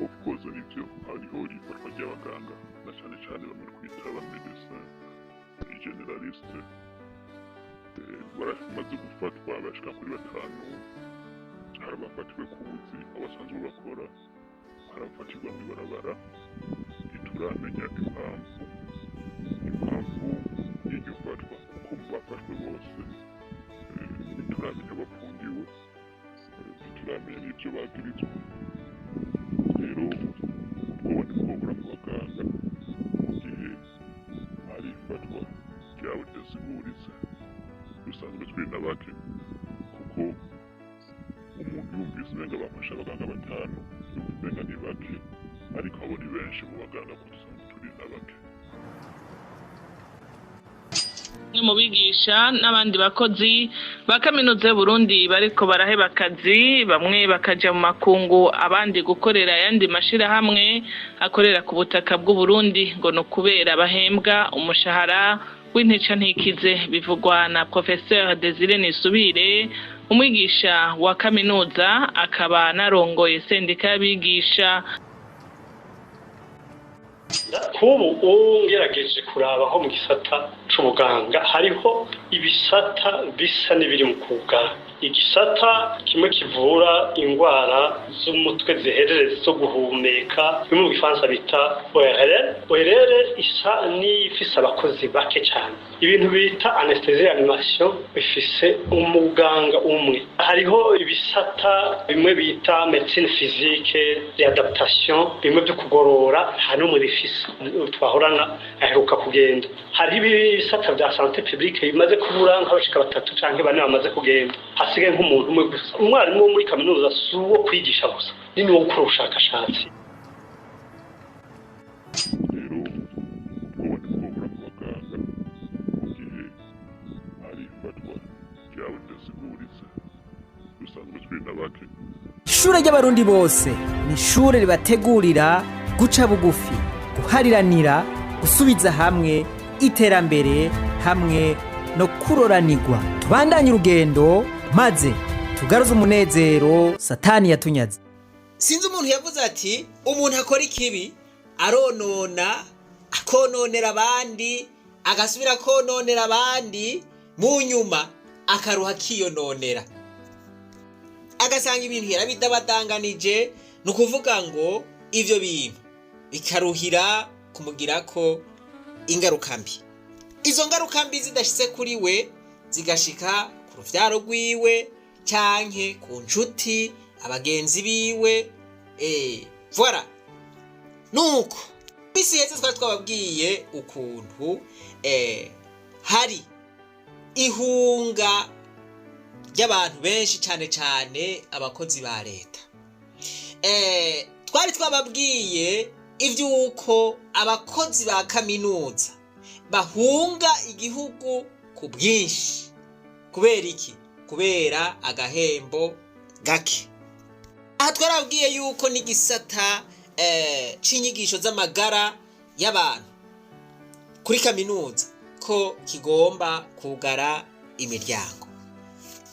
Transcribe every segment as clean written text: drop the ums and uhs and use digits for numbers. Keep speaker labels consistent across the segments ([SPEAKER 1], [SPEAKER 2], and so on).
[SPEAKER 1] of course nibyo hariho ifatwa ry'abaganga na cyane cyane bamwe kwita abamedecin generaliste baramaze gufatwa bashika kuri 5 hari abafatiwe ku buzi abasanzwe bakora hari abafatirwa mu ibarabara ituramenya impamvu y'iryo fatwa kuko bafashwe bose ituramenya bafungiwe ituramenya n'ibyo bagirizwa rero ubwoba ntibwobura mu baganga mu gihe hari ifatwa ryawe ridasiguritse dusanzwe turi na bake kuko umuntu yumvise umenga bafashe abaganga 5 yumva umenga ni bake ariko abo ni benshi mu baganga ko dusanzwe turi na bake.
[SPEAKER 2] mu bigisha n'abandi bakozi ba kaminuza y'Uburundi bariko baraheba akazi bamwe bakaja mu makungu abandi gukorera yandi mashira hamwe akorera ku butaka bw'u Burundi ngo no kubera bahembwa umushahara w'intica ntikize bivugwa na Professeur Desire Nisubire umwigisha wa kaminuza akaba narongoye sendika y'abigisha.
[SPEAKER 3] Kubu ngerageje kurabaho mu gisata c'ubuganga hariho ibisata bisa n'ibiri mu kuga igisata kimwe kivura ingwara z'umutwe ziherereye zo guhumeka bimwe mu gifaransa bita ORL isa n'ifise abakozi bake cyane ibintu bita anesthesie animation bifise umuganga umwe hariho ibisata bimwe bita médecine physique d'adaptation bimwe byo kugorora hano mu bifise twahorana aheruka kugenda hari ibisata bya santé publique bimaze kubura nk'abashika 3 canke 4 bamaze kugenda hasigaye nk'umuntu umwe gusa umwarimu wo muri kaminuza suwo kwigisha gusa ni no gukora ubushakashatsi
[SPEAKER 1] rero ubwoba ntibwobura mu baganga mu gihe hari ifatwa ryawe ridasiguritse dusanzwe turi na bake.
[SPEAKER 4] Ishure ry'abarundi bose ni ishure ribategurira guca bugufi guhariranira gusubiza hamwe iterambere hamwe no kuroranirwa tubandanye urugendo maze tugaruze umunezero satani yatunyaze.
[SPEAKER 5] Sinzi umuntu yavuze ati umuntu akora ikibi aronona akononera abandi agasubira kononera abandi mu nyuma akaruha kiyononera agasanga ibintu yarabidabadanganije no kuvuga ngo ivyo bintu bikaruhira kumugirako ingaruka mbi. Izo ngaruka mbi zidashitse kuri we zigashika ku ruvyaro rwiwe canke ku nshuti abagenzi biwe voilà nuko bisi heze twari twababwiye ukuntu hari ihunga ry'abantu benshi cane abakozi ba leta twari twababwiye ivyuko abakozi ba kaminuza bahunga igihugu ku bwinshi kubera iki kubera agahembo gake. Aha twarabwiye yuko n'igisata c'inyigisho z'amagara y'abantu kuri kaminuza ko kigomba kugara imiryango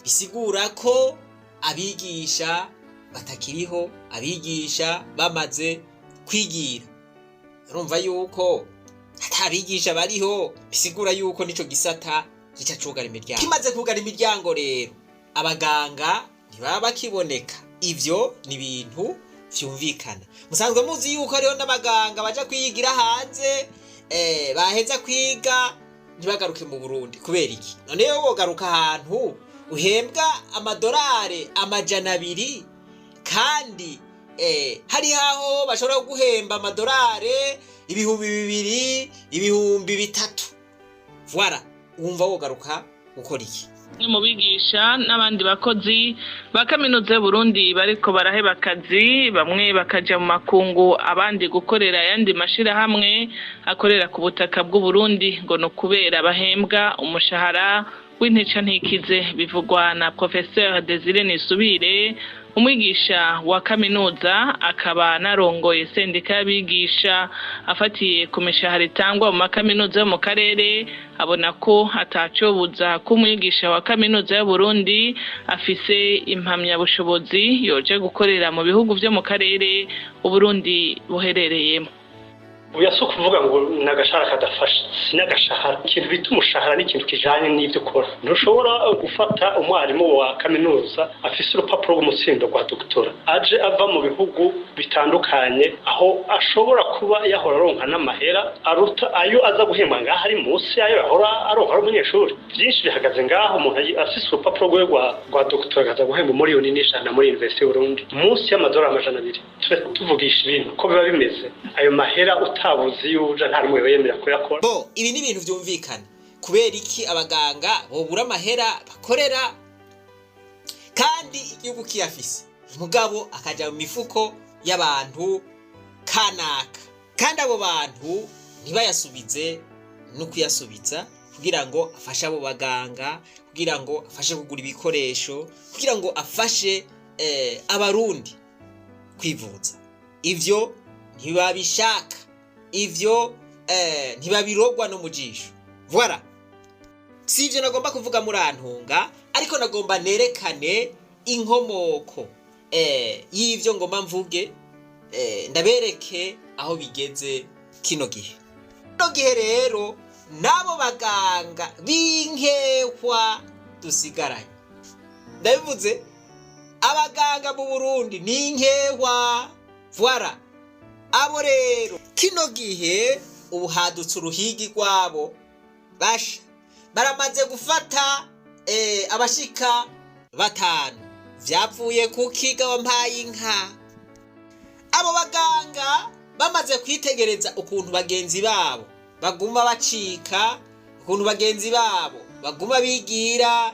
[SPEAKER 5] bisigura ko abigisha batakiriho abigisha bamaze kwigira urumva yuko atabigisha bariho bisigura yuko nico gisata gica cugara imiryango kimaze kugara imiryango rero abaganga ntibaba bakiboneka ivyo ni ibintu vyumvikana musanzwe muzi yuko ariho n'abaganga baja kwigira hanze baheza kwiga ntibagaruke mu Burundi kubera iki none yo bogaruka ahantu uhembwa amadolari 200 kandi hari haho bashobora guhemba amadolari 2,000 3,000 voilà wumva wogaruka gukora iki.
[SPEAKER 2] mu bigisha n'abandi bakozi ba kaminuza y'Uburundi bariko baraheba akazi bamwe bakaja mu makungu abandi gukorera yandi mashira hamwe akorera ku butaka bw'u Burundi ngo no kubera bahembwa umushahara w'intica ntikize bivugwa na Professeur Desire Nisubire umwigisha wa kaminuza akaba narongoye sendika y'abigisha afatiye ku mishahara itangwa mu makaminuza yo mu karere abona ko atacobuza ko umwigisha wa kaminuza y'u Burundi afise impamyabushobozi yoje gukorera mu bihugu vyo mu karere Uburundi buherereyemo.
[SPEAKER 3] Uya so kuvuga ngo nagashara kadafasha sinagashahara ikintu bita umushahara n'ikintu kijanye n'ivyo ukora ntushobora gufata umwarimu wa kaminuza afise urupapuro rw'umutsindo rwa doktora aje ava mu bihugu bitandukanye aho ashobora kuba yahora aronka n'amahera aruta ayo aza guhemba ngaho ari munsi ayo yahora aronka ari umunyeshuri byinshi bihagaze ngaho umuntu afise urupapuro rwe rwa doktora akaza guhemba miliyoni n'ijana muri Université y'u Burundi munsi y'amadolari 200 tuvugisha ibintu ko biba bimeze ayo mahera utabuzi yuja nta rumwe yemera kuyakora.
[SPEAKER 5] Bo ibi ni ibintu vyumvikana kubera iki abaganga bobura amahera bakorera kandi igihugu kiyafise mugabo akaja mu mifuko y'abantu kanaka kandi abo bantu ntibayasubize no kuyasubiza kugira ngo afashe abo baganga kugira ngo afashe kugura ibikoresho kugira ngo afashe abarundi kwivuza ivyo ntibabishaka ivyo ntibabirogwa no mujisho. Voilà. Sivyo nagomba kuvuga murantunga ariko nagomba nerekane inkomoko y'ivyo ngomba mvuge ndabereke aho bigeze kino gihe. No gihe rero nabo baganga b'inkehwa dusigaranye. Ndabivuze abaganga mu Burundi ni inkehwa. Voilà. Abo rero kino gihe ubu hadutse uruhigi rwabo basha baramaze gufata abashika 5 vyapfuye kukiga wampaye inka. Abo baganga bamaze kwitegereza ukuntu bagenzi babo baguma bacika ukuntu bagenzi babo baguma bigira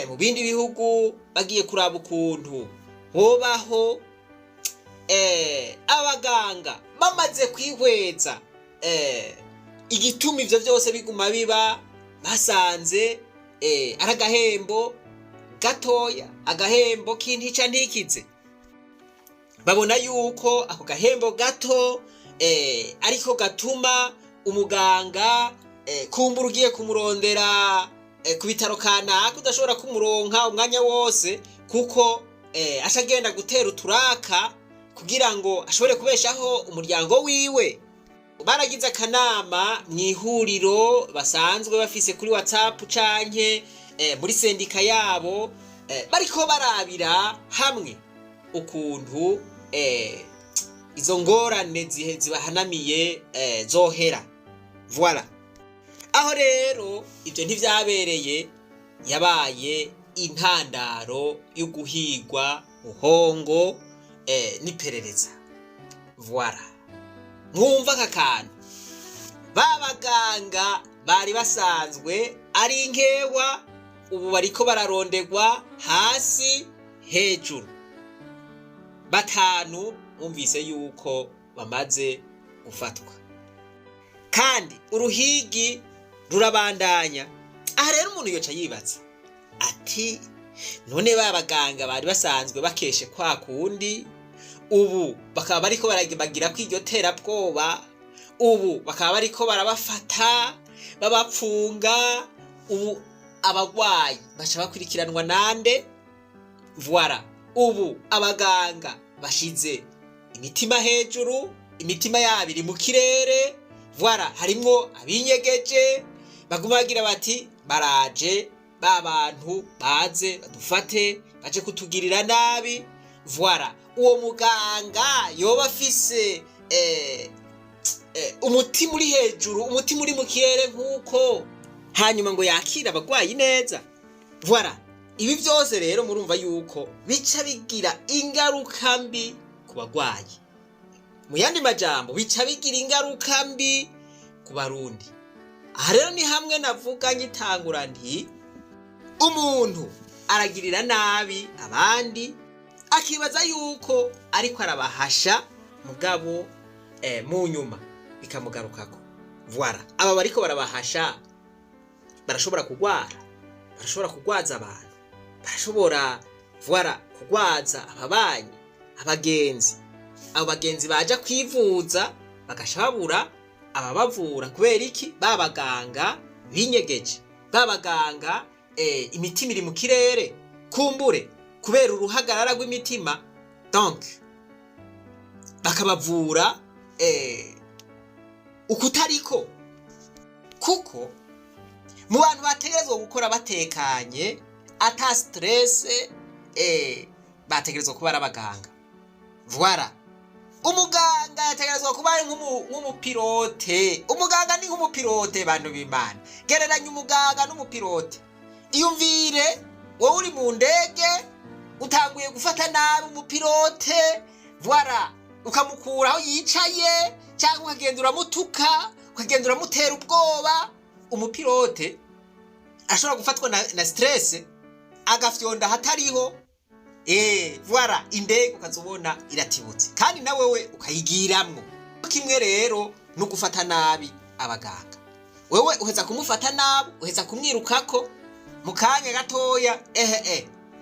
[SPEAKER 5] mu bindi bihugu bagiye kuraba ukuntu hobaho abaganga bamaze kwihweza igituma ivyo vyose biguma biba basanze aragahembo gatoya agahembo kintica ntikize babona yuko ako gahembo gato ariko gatuma umuganga kumbura ugiye kumurondera ku bitaro kanaka udashobora kumuronka umwanya wose kuko ashagenda gutera uturaka kugira ngo ashobore kubeshaho umuryango wiwe. Baragize akanama mwihuriro basanzwe bafise kuri WhatsApp canke muri sendika yabo bariko barabira hamwe ukuntu izo ngorane zibahanamiye zohera. Voilà. Aho rero ivyo ntivyabereye yabaye intandaro yo guhigwa muhongo n'iperereza. Voilà. Mwumva kakantu babaganga bari basanzwe ari inkewa ubu bariko bararondegwa hasi hejuru 5 mwumvise yuko bamaze gufatwa kandi uruhigi rurabandanya. Aha rero umuntu yoca yibaza ati none babaganga bari basanzwe bakeshe kwa kundi ubu bakaba bariko baragira kw'iryo terabwoba ubu bakaba bariko barabafata babapfunga ubu abagwayi baca bakurikiranwa nande. Voilà. Ubu abaganga bashize imitima hejuru imitima yabo iri mu kirere. Voilà. Harimwo abinyegeje baguma bagira bati baraje babantu baze badufate baje kutugirira nabi. Voilà. Uwo muganga yoba afise umutima uri hejuru umutima uri mu kirere nkuko hanyuma ngo yakira abagwayi neza. Voilà. Ibi byose rero murumva yuko bica bigira ingaruka mbi ku bagwayi. Mu yandi majambo bica bigira ingaruka mbi ku Barundi. Aha rero ni hamwe navuga nyitangura nti umuntu aragirira nabi abandi akibaza yuko ariko arabahasha mugabo mu nyuma bikamugarukako. Voilà. Aba bariko barabahasha barashobora kugwara barashobora kugwaza abantu barashobora voilà kugwaza ababanyi abagenzi abo bagenzi baja kwivuza bagasha babura ababavura kubera iki babaganga binyegeje babaganga imitima iri mu kirere kumbure kubera uruhagarara rw'imitima donc bakabavura ukutariko kuko mu bantu bategerezwa gukora batekanye ata stress bategerezwa kuba ari abaganga voilà umuganga yategerezwa kuba ari nk'umupilote umuganga ni nk'umupilote bantu b'Imana gereranya umuganga n'umupilote iyumvire wowe uri mu ndege utanguye gufata nabi umupilote voilà ukamukura aho yicaye cyangwa ukagenda uramutuka ukagenda uramutera ubwoba umupilote ashobora gufatwa na stress agafyonda hatariho voilà indege ukazobona iratibutse kandi na wewe ukayigiramwo kimwe rero no gufata nabi abaganga wewe uheza kumufata nabi uheza kumwirukako mu kanya gatoya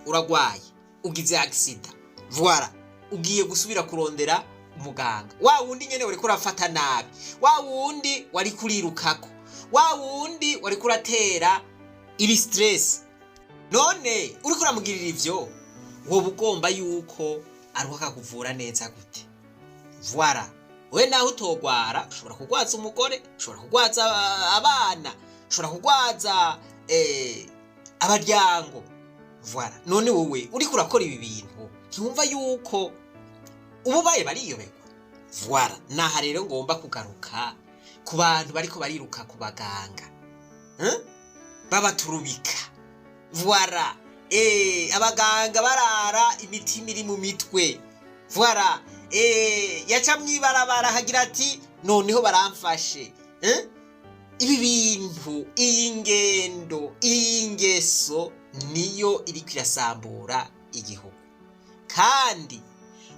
[SPEAKER 5] uragwaye ugize accident voilà ugiye gusubira kurondera umuganga wa wundi nyene wari kurafata nabi wa wundi wari kurirukako wa wundi wari kuratera ibi stress none uri kuramugirira ivyo wowe ugomba yuko aruhaka kuvura neza gute voilà we naho utogwara ushobora kugwaza umugore ushobora kugwaza abana ushobora kugwaza abaryango voilà none wowe uri kurakora ibi bintu ntiwumva yuko ububaye bariyobegwa voilà naha rero ngomba kugaruka ku bantu bariko bariruka ku baganga babaturubika voilà abaganga barara imitima iri mu mitwe voilà yaca mwibarabara hagira ati noneho baramfashe ibi bintu iyi ngendo iyi ngeso niyo iri kwirasambura igihugu kandi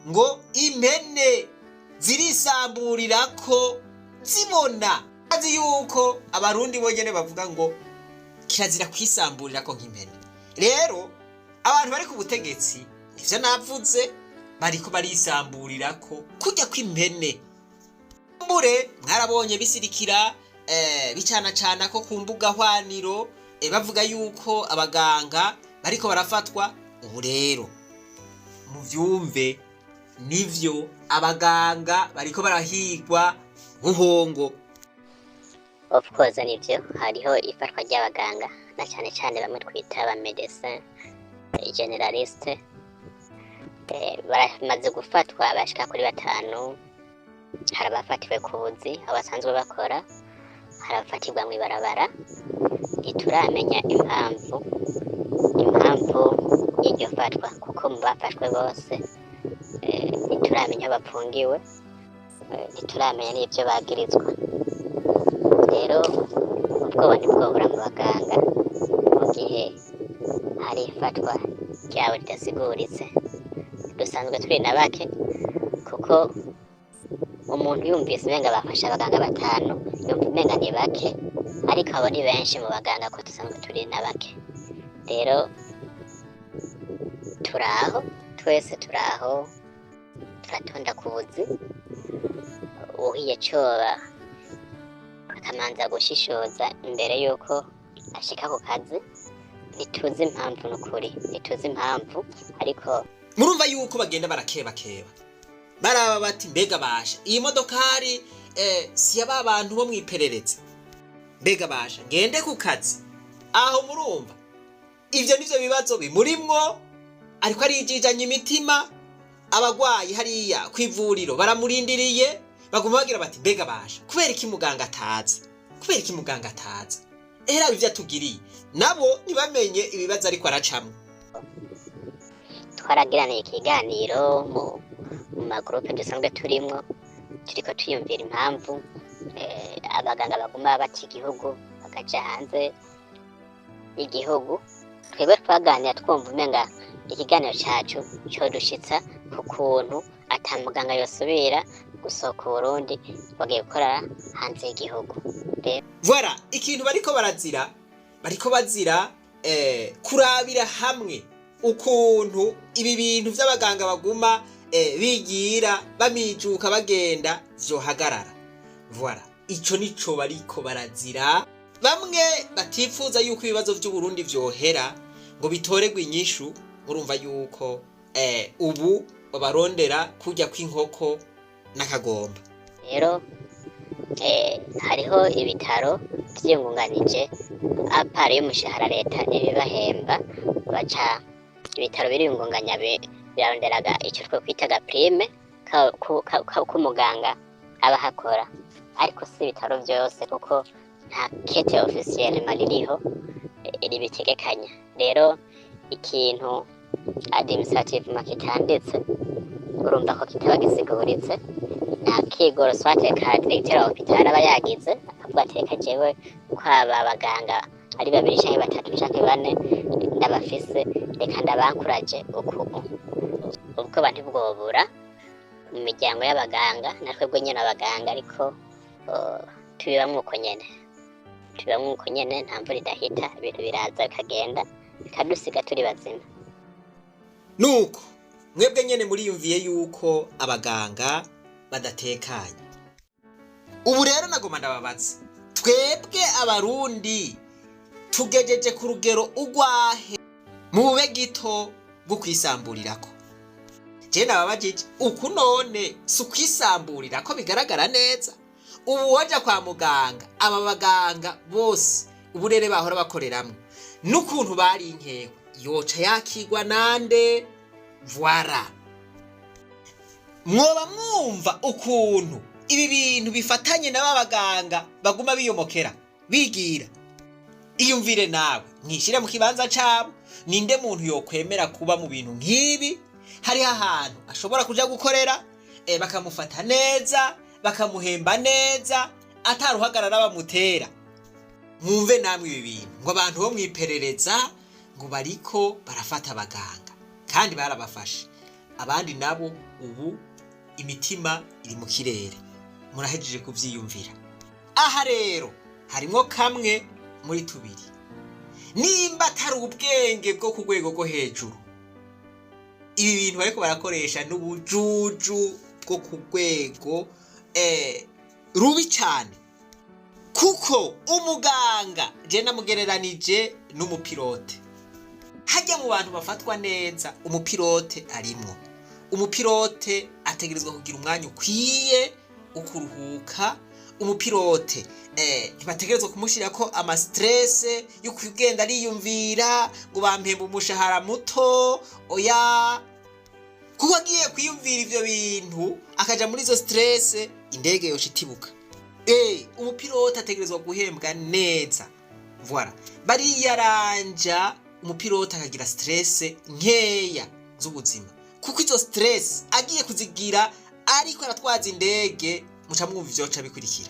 [SPEAKER 5] ngo impene zirisamburira ko zibona azi yuko abarundi bonyene bavuga ngo kirazira kwisamburira ko nk'impene rero abantu bari ku butegetsi ivyo navuze bariko barisamburira ko kujya kw'impene mbure mwarabonye bisirikira bicana cana ko ku mbuga hwaniro bavuga yuko abaganga bariko barafatwa ubu rero muvyumve nivyo abaganga bariko barahigwa buhongo
[SPEAKER 6] of course nivyo hariho ifatwa ry'abaganga na cyane cyane bamwe twita aba médecin generaliste baramaze gufatwa bashika kuri 5 hari abafatiwe ku buzi aho basanzwe bakora hari abafatirwa mu ibarabara ntituramenya impamvu y'iryo fatwa kuko mu bafashwe bose ntituramenya bapfungiwe ntituramenya n'ibyo bagirizwa rero ubwoba ntibwobura mu baganga mu gihe hari ifatwa ryawe ridasiguritse dusanzwe turi na bake kuko umuntu yumvise umenga bafashe abaganga 5 yumva umenga ni bake ariko abo ni benshi mu baganga ko dusanzwe turi na bake rero twese turaho turatonda ku buzi uhiye coba akamanza gushishoza imbere yuko ashika ku kazi ntituzi impamvu n'ukuri ntituzi impamvu ariko
[SPEAKER 5] murumva yuko bagenda barakebakeba baraba bati mbega basha iyi modokari si yaba bantu bo mwiperereza mbega basha ngende ku kazi aho murumva ivyo nivyo bibazo bimurimwo ariko arijijanye imitima abagwayi hariya kwivuriro baramurindiriye baguma bagira bati mbega basha kubera iki muganga ataza era ivyo atugiriye nabo ntibamenye ibibazo ariko aracamwe
[SPEAKER 6] twaragirana ikiganiro mu magroupe dusanzwe turimwo turiko tuyumvira impamvu abaganga baguma bati igihugu bakaja hanze igihugu twebwe twaganira twumva umenga ikiganiro cacu cyo dushitsa ku kuntu atamuganga yosubira gusohoka Burundi bagiye gukora hanze y'igihugu
[SPEAKER 5] voilà ikintu bariko bazira kurabira hamwe ukuntu ibi bintu vy'abaganga baguma bigira bamijuka bagenda vyohagarara. Voilà, ico nico bariko barazira. Bamwe batifuza yuko ibibazo vy'Uburundi vyohera ngo bitoregwe inyishu, murumva yuko ubu babarondera kujya kw'inkoko n'akagomba.
[SPEAKER 6] Rero hariho ibitaro vyiyungunganije apara y'umushahara leta n'ibibahemba, baca ibitaro biriyungunganya biraronderaga ico two kwitaga prime k'umuganga aba hakora, ariko si ibitaro vyose kuko nta kete officielle maririho ribitegekanya. Rero ikintu administrative makitanditse urumva ko kitaba gisiguritse, nta kigoro swateka directeur wa hospital aba yagize akavuga ateka jewe ko aba baganga ari 2 canke 3 canke 4 ndabafise reka ndabankuraje ubwo bantu bwobura mu miryango y'abaganga natwebwe nyene abaganga, ariko tubibamwe uko nyene nta mvura idahita, ibintu biraza bikagenda bikadusiga turi bazima.
[SPEAKER 5] Nuko mwebwe nyene muriyumviye yuko abaganga badatekanye. Ubu rero nagoma ndababaza, twebwe abarundi tugejeje ku rugero ugwahe mu bube gito bwo kwisamburirako? Je nababajije uku none si ukwisamburirako bigaragara neza. Ubu waja kwa muganga, aba baganga bose uburere bahora bakoreramwe n'ukuntu bari inkewe yoca yakigwa nande? Voilà, mwoba mwumva ukuntu ibi bintu bifatanye n'abaganga baguma biyomokera bigira. Iyumvire nawe mwishire mu kibanza cabo, ninde muntu yokwemera kuba mu bintu nk'ibi? Hari ahantu ashobora kuja gukorera bakamufata neza, bakamuhemba neza, ataruhagarara bamutera. Mwumve namwe ibi bintu ngo abantu bo mwiperereza ngo bariko barafata abaganga kandi barabafashe, abandi nabo ubu imitima iri mu kirere. Murahejeje kuvyiyumvira. Aha rero harimo kamwe muri tubiri, nimba atari ubwenge bwo ku rwego rwo hejuru, ibi bintu bariko barakoresha n'ubujuju bwo ku rwego rubi cyane, kuko umuganga je namugereranije n'umupilote. Hajya mu bantu bafatwa neza umupilote arimwo. Umupilote ategerezwa kugira umwanya ukwiye ukuruhuka. Umupilote ntibategerezwa kumushirako ama stress yo kugenda ariyumvira ngo bampemba umushahara muto, oya, kuko agiye kwiyumvira ivyo bintu akaja muri izo stress indege yoshitibuka. Umupilote ategerezwa guhembwa neza. Voilà, bariyaranja umupilote akagira stress nkeya z'ubuzima, kuko izo stress agiye kuzigira ariko aratwaza indege muca mwumva ivyoca bikurikira.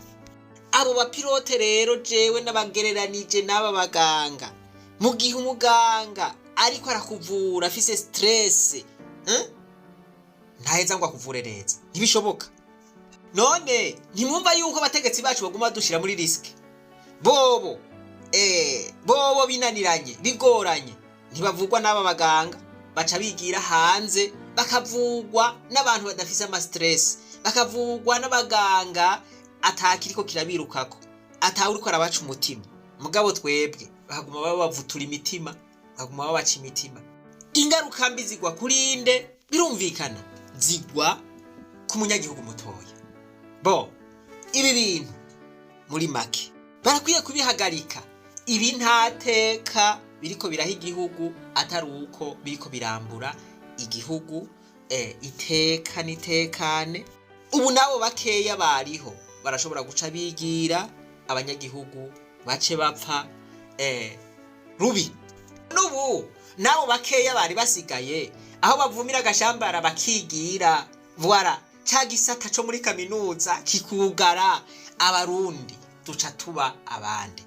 [SPEAKER 5] Abo bapilote rero jewe n'abagereranije n'aba baganga, mu gihe umuganga ariko arakuvura afise stress ntaheza ngo akuvure neza, ntibishoboka. None ntimwumva yuko abategetsi bacu baguma dushira muri risk? Bobo binaniranye bigoranye ntibavugwa n'aba baganga, baca bigira hanze bakavugwa n'abantu badafise ama stress, bakavugwa n'abaganga atakiriko kirabirukako, atawuriko arabaca umutima. Mugabo twebwe bahaguma babavutura imitima, bahaguma babaca imitima. Ingaruka mbi zigwa kurinde? Birumvikana zigwa ku munyagihugu mutoya. Ibi bintu muri make barakwiye kubihagarika. Ibi ntateka biriko biraha igihugu, atari uko biriko birambura igihugu iteka nitekane. Ubu nabo bakeya bariho barashobora guca bigira, abanyagihugu bace bapfa rubi. Nubu nabo bakeya bari basigaye aho bavumira agashambara bakigira. Voilà, ca gisata co muri kaminuza kikugara, abarundi duca tuba abandi.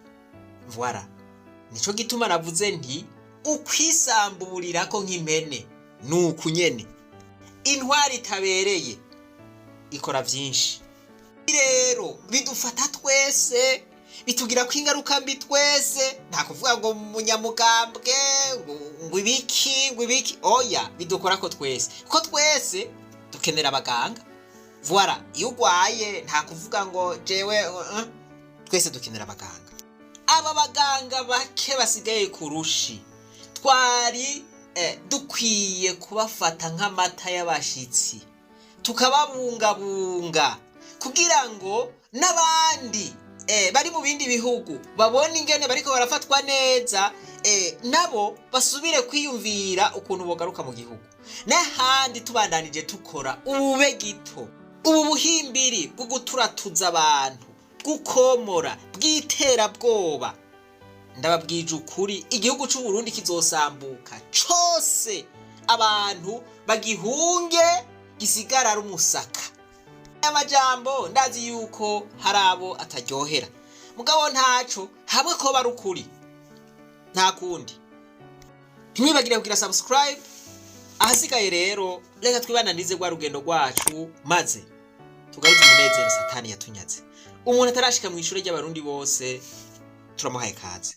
[SPEAKER 5] Voilà, nico gituma navuze nti ukwisamburirako nk'impene nuku nyene. Intwari itabereye ikora vyinshi. Rero bidufata twese bitugira ko ingaruka mbi twese, nta kuvuga ngo munyamugambwe ngo ibiki oya, bidukora ko twese, kuko twese dukenera abaganga. Voilà, iyo ugwaye nta kuvuga ngo jewe twese dukenera abaganga. Aba baganga bake basigaye kurushi twari dukwiye kubafata nk'amata y'abashitsi, tukababungabunga kugira ngo n'abandi bari mu bindi bihugu babona ingene bariko barafatwa neza, nabo basubire kwiyumvira ukuntu bogaruka mu gihugu. N'ahandi tubandanije tukora ubube gito, ubu buhimbiri bwo guturatuza abantu, gukomora, bw'iterabwoba, ndababwije ukuri igihugu c'u Burundi kizosambuka cose, abantu bagihunge gisigara ari umusaka. Amajambo ndazi yuko hari abo ataryohera, mugabo ntaco, hamwe ko bari ukuri nta kundi. Ntimwibagire kugira subscribe. Ahasigaye rero reka twibananize rwa rugendo rwacu, maze tugaruze umunezero satani yatunyaze. Umuntu atarashika mu ishure ry'abarundi bose turamuhaye kaze.